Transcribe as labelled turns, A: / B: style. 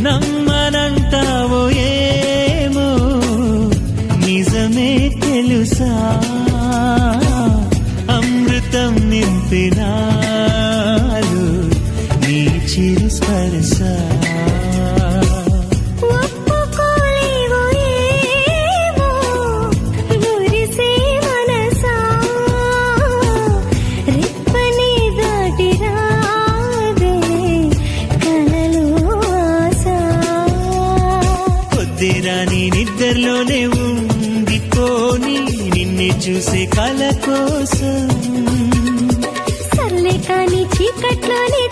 A: నమ్మనంటావో ఏమో నిజమే తెలుసా అమృతం నింపినాలు నీ చిరు స్పర్శ నీ నిద్రలోనే ఉండిపోని నిన్నే చూసే కల కోసం
B: సర్లే కానీ చీకట్లోనే